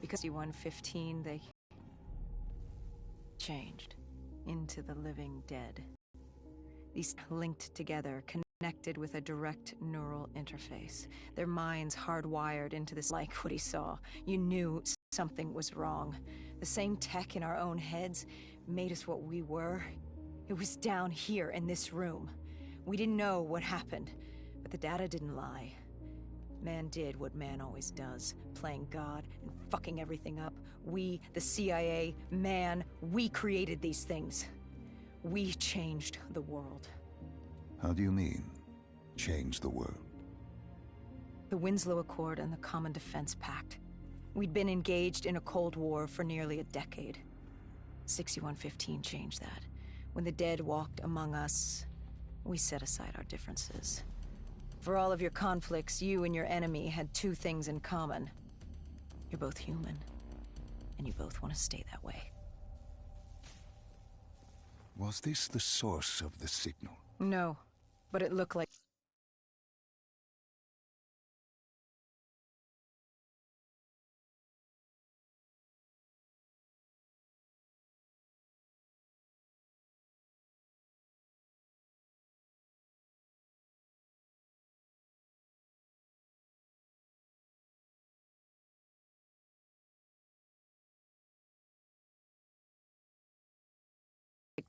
Because 115, they changed into the living dead. These linked together, connected with a direct neural interface. Their minds hardwired into this. Like what he saw. You knew something was wrong. The same tech in our own heads made us what we were. It was down here in this room. We didn't know what happened, but the data didn't lie. Man did what man always does, playing God and fucking everything up. We, the CIA, man, we created these things. We changed the world. How do you mean, change the world? The Winslow Accord and the Common Defense Pact. We'd been engaged in a Cold War for nearly a decade. 6115 changed that. When the dead walked among us, we set aside our differences. For all of your conflicts, you and your enemy had two things in common. You're both human, and you both want to stay that way. Was this the source of the signal? No, but it looked like...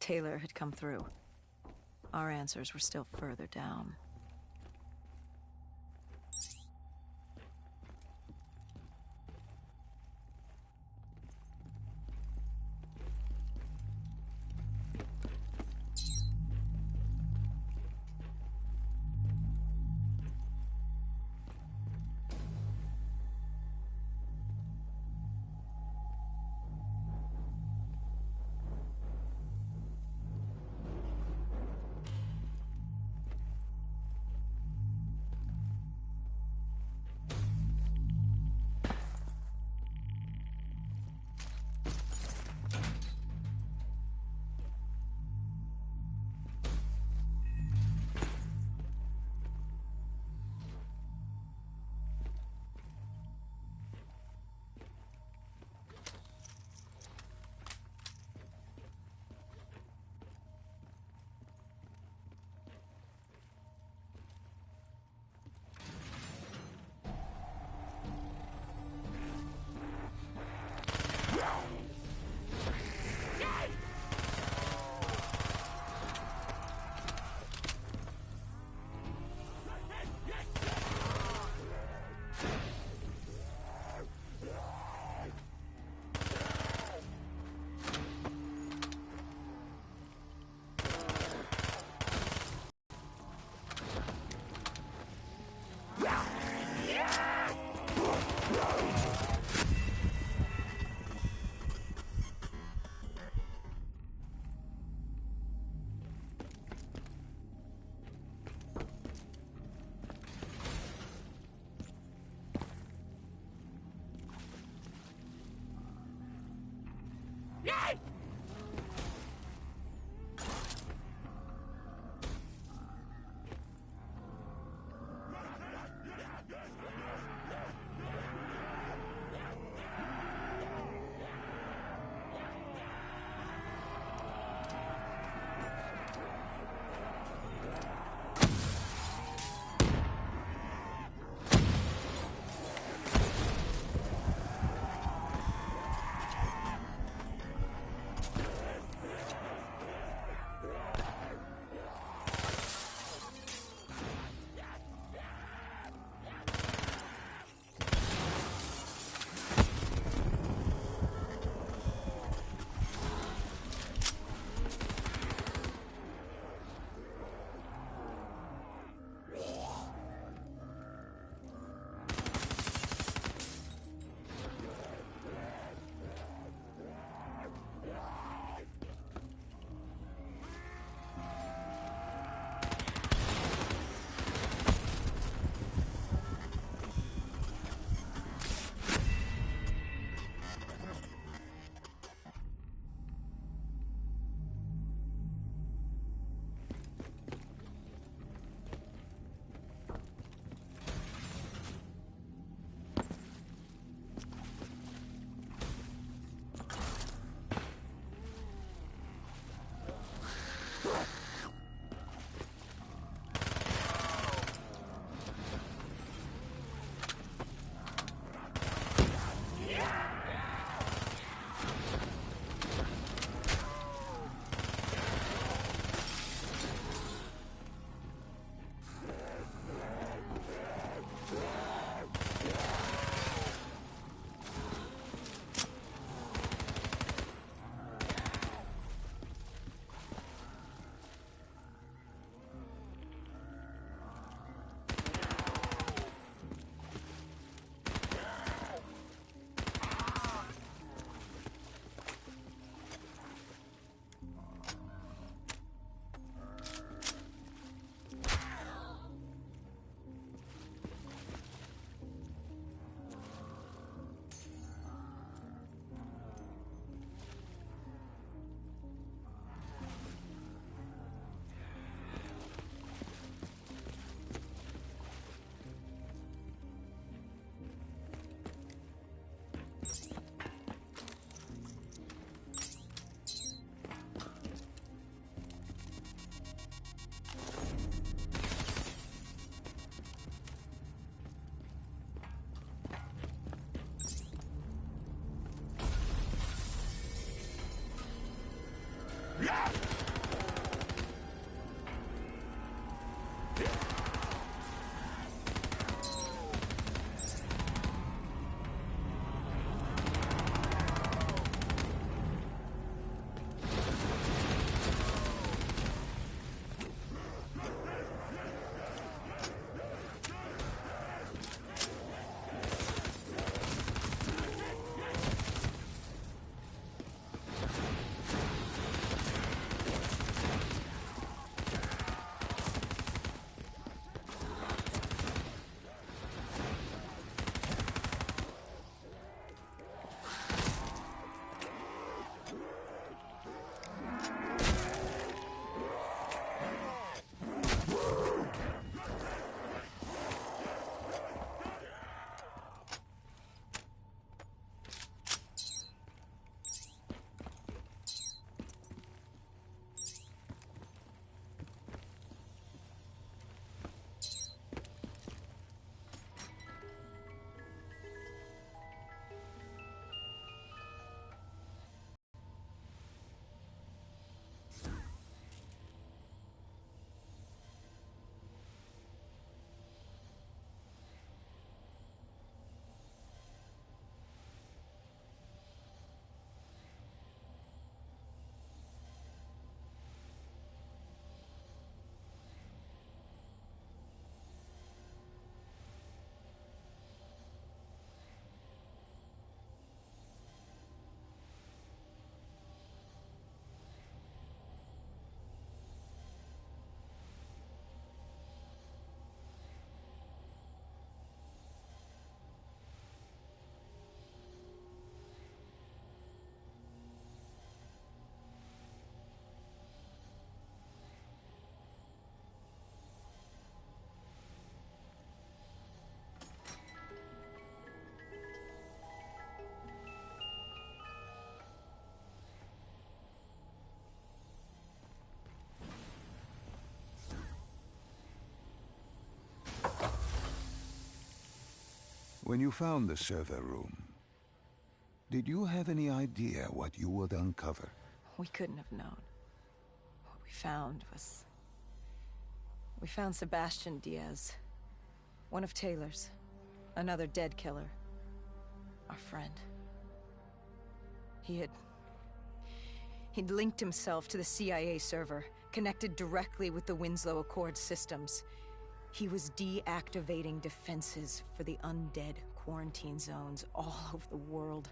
Taylor had come through. Our answers were still further down. When you found the server room, did you have any idea what you would uncover? We couldn't have known. What we found was... We found Sebastian Diaz. One of Taylor's. Another dead killer. Our friend. He'd linked himself to the CIA server, connected directly with the Winslow Accord systems. He was deactivating defenses for the undead quarantine zones all over the world.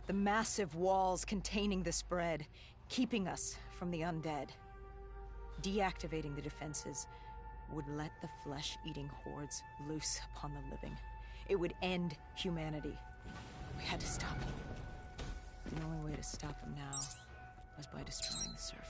The massive walls containing the spread, keeping us from the undead. Deactivating the defenses would let the flesh-eating hordes loose upon the living. It would end humanity. We had to stop him. The only way to stop him now was by destroying the server.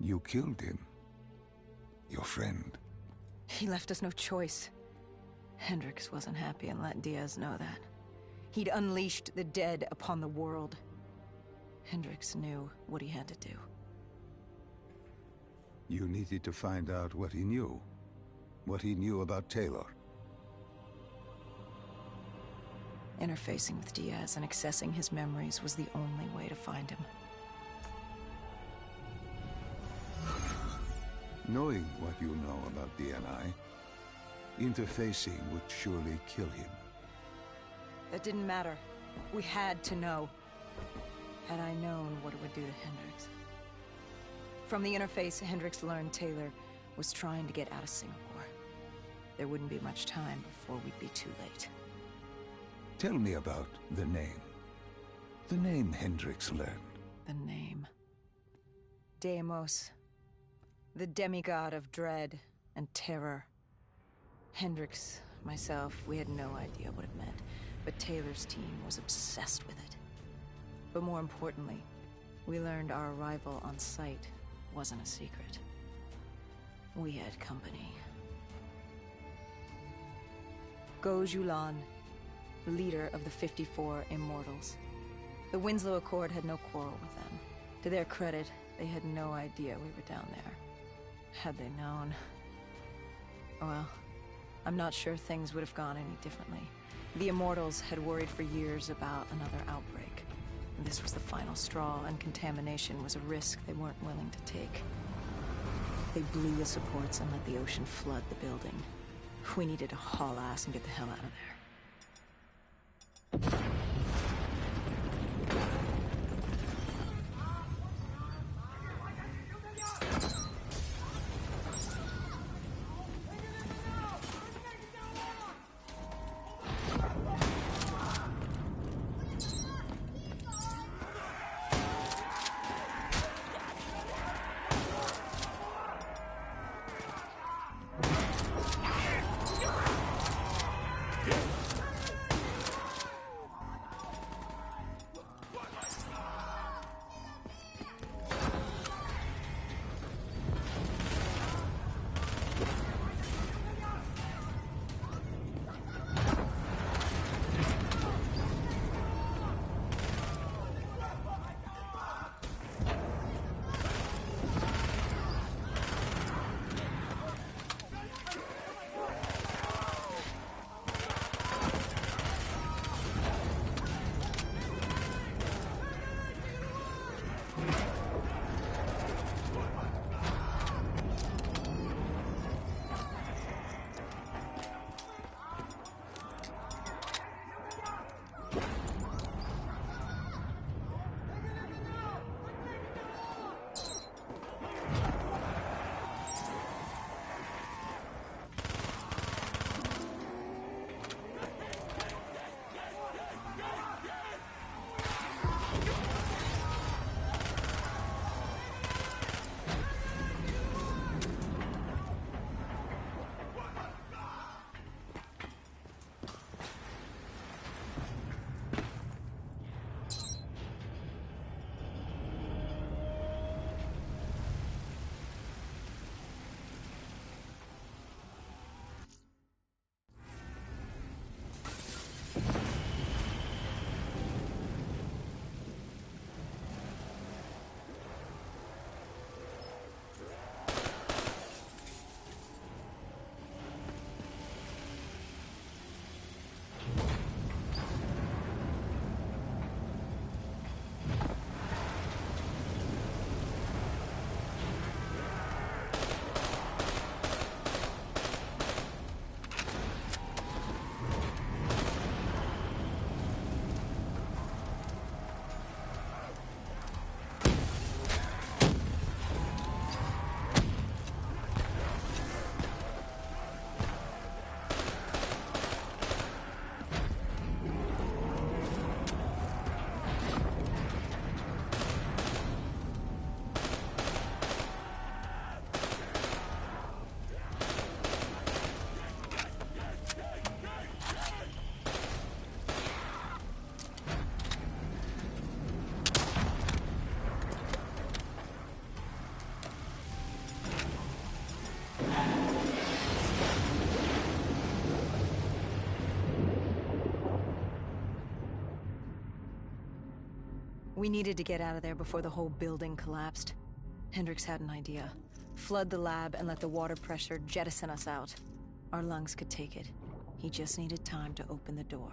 You killed him. Your friend. He left us no choice. Hendricks wasn't happy and let Diaz know that. He'd unleashed the dead upon the world. Hendricks knew what he had to do. You needed to find out what he knew. What he knew about Taylor. Interfacing with Diaz and accessing his memories was the only way to find him. Knowing what you know about DNI, interfacing would surely kill him. That didn't matter. We had to know. Had I known what it would do to Hendricks. From the interface, Hendricks learned Taylor was trying to get out of Singapore. There wouldn't be much time before we'd be too late. Tell me about the name. The name Hendricks learned. The name. Deimos. The demigod of dread and terror. Hendricks, myself, we had no idea what it meant, but Taylor's team was obsessed with it. But more importantly, we learned our arrival on site wasn't a secret. We had company. Goh Julan, leader of the 54 Immortals. The Winslow Accord had no quarrel with them. To their credit, they had no idea we were down there. Had they known... Well, I'm not sure things would have gone any differently. The Immortals had worried for years about another outbreak. This was the final straw, and contamination was a risk they weren't willing to take. They blew the supports and let the ocean flood the building. We needed to haul ass and get the hell out of there. We needed to get out of there before the whole building collapsed. Hendricks had an idea. Flood the lab and let the water pressure jettison us out. Our lungs could take it. He just needed time to open the door.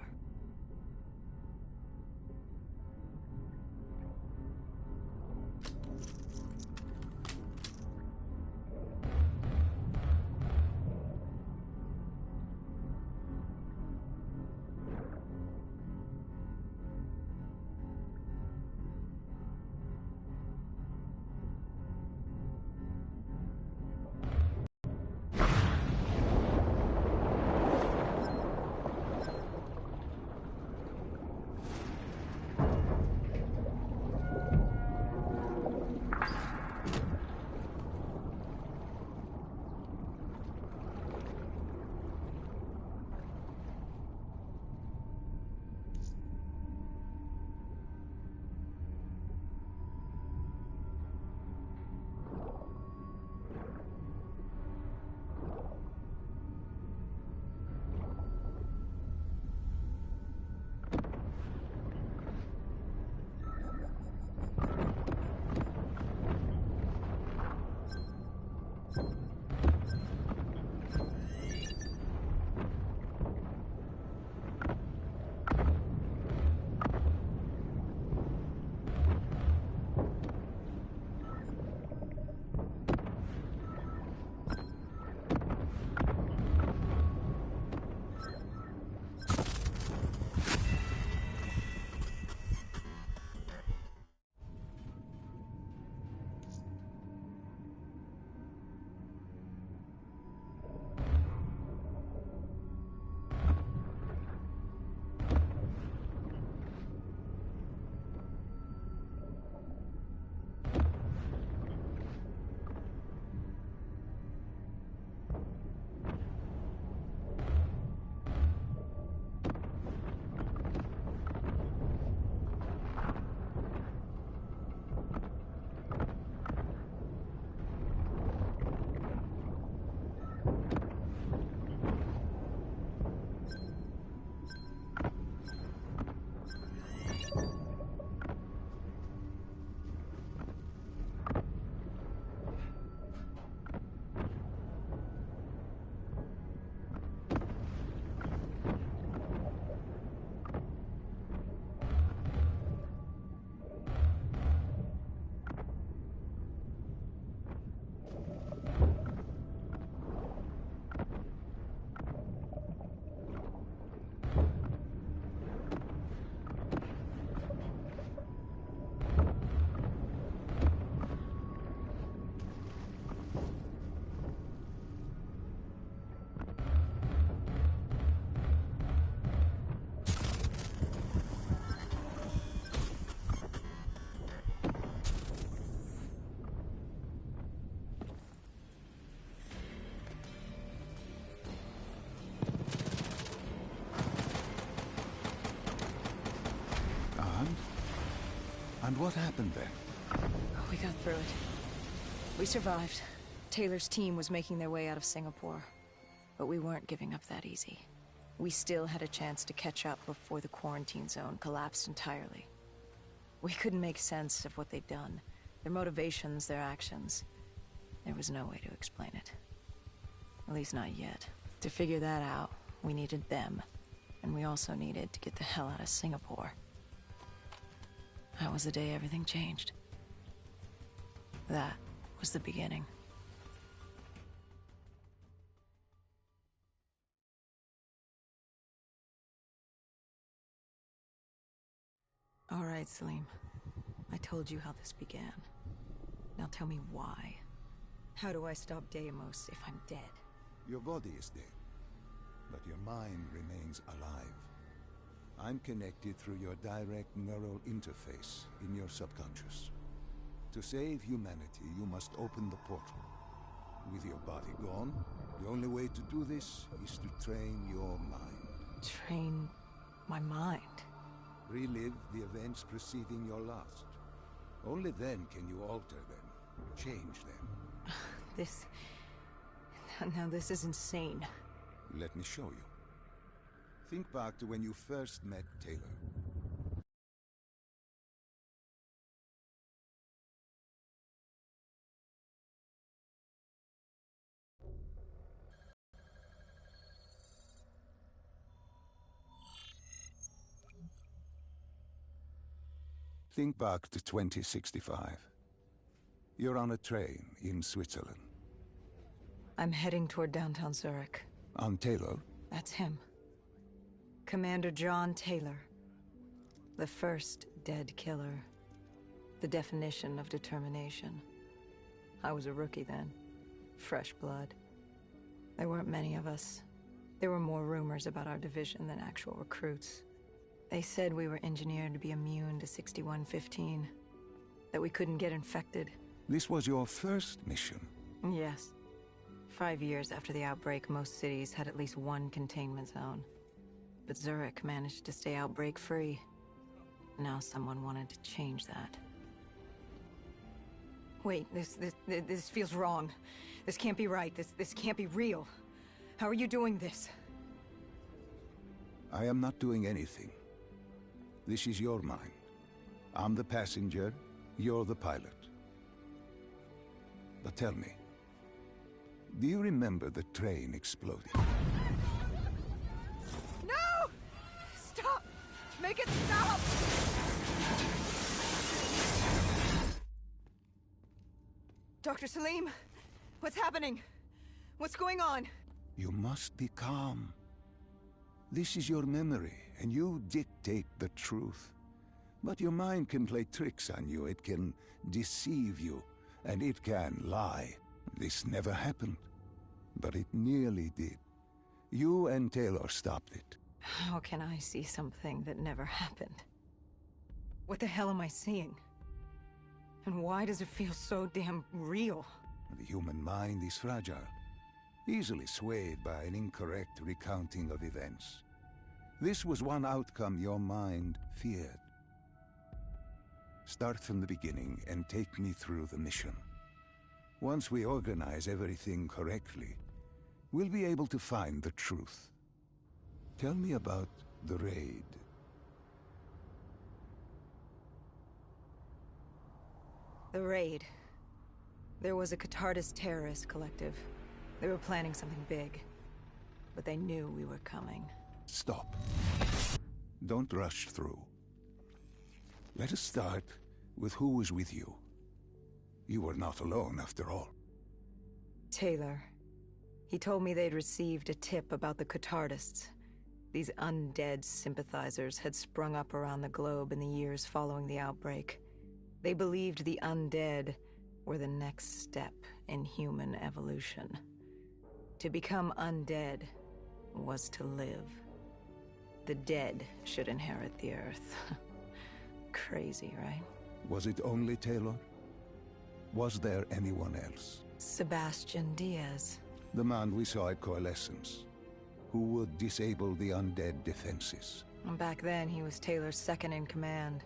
And what happened then? We got through it. We survived. Taylor's team was making their way out of Singapore. But we weren't giving up that easy. We still had a chance to catch up before the quarantine zone collapsed entirely. We couldn't make sense of what they'd done. Their motivations, their actions. There was no way to explain it. At least not yet. To figure that out, we needed them. And we also needed to get the hell out of Singapore. That was the day everything changed. That was the beginning. All right, Salim. I told you how this began. Now tell me why. How do I stop Deimos if I'm dead? Your body is dead, but your mind remains alive. I'm connected through your direct neural interface in your subconscious. To save humanity, you must open the portal. With your body gone, the only way to do this is to train your mind. Train my mind? Relive the events preceding your last. Only then can you alter them, change them. This... Now this is insane. Let me show you. Think back to when you first met Taylor. Think back to 2065. You're on a train in Switzerland. I'm heading toward downtown Zurich. On Taylor? That's him. Commander John Taylor. The first dead killer. The definition of determination. I was a rookie then. Fresh blood. There weren't many of us. There were more rumors about our division than actual recruits. They said we were engineered to be immune to 6115. That we couldn't get infected. This was your first mission? Yes. 5 years after the outbreak, most cities had at least one containment zone. But Zurich managed to stay outbreak-free. Now someone wanted to change that. Wait, this feels wrong. This can't be right. This can't be real. How are you doing this? I am not doing anything. This is your mind. I'm the passenger, you're the pilot. But tell me, do you remember the train exploding? No! Stop! Make it stop! Dr. Salim, what's happening? What's going on? You must be calm. This is your memory, and you dictate the truth. But your mind can play tricks on you. It can deceive you, and it can lie. This never happened, but it nearly did. You and Taylor stopped it. How can I see something that never happened? What the hell am I seeing? And why does it feel so damn real? The human mind is fragile, easily swayed by an incorrect recounting of events. This was one outcome your mind feared. Start from the beginning and take me through the mission. Once we organize everything correctly, we'll be able to find the truth. Tell me about the raid. The raid. There was a Catardist terrorist collective. They were planning something big, but they knew we were coming. Stop. Don't rush through. Let us start with who was with you. You were not alone, after all. Taylor. He told me they'd received a tip about the Catardists. These undead sympathizers had sprung up around the globe in the years following the outbreak. They believed the undead were the next step in human evolution. To become undead was to live. The dead should inherit the Earth. Crazy, right? Was it only Taylor? Was there anyone else? Sebastian Diaz. The man we saw at Coalescence, who would disable the undead defenses. Back then, he was Taylor's second in command.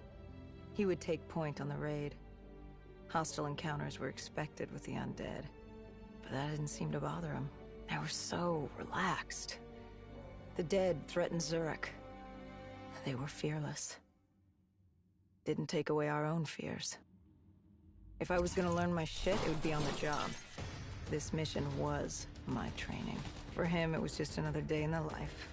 He would take point on the raid. Hostile encounters were expected with the undead, but that didn't seem to bother him. They were so relaxed. The dead threatened Zurich. They were fearless. Didn't take away our own fears. If I was gonna learn my shit, it would be on the job. This mission was my training. For him, it was just another day in the life.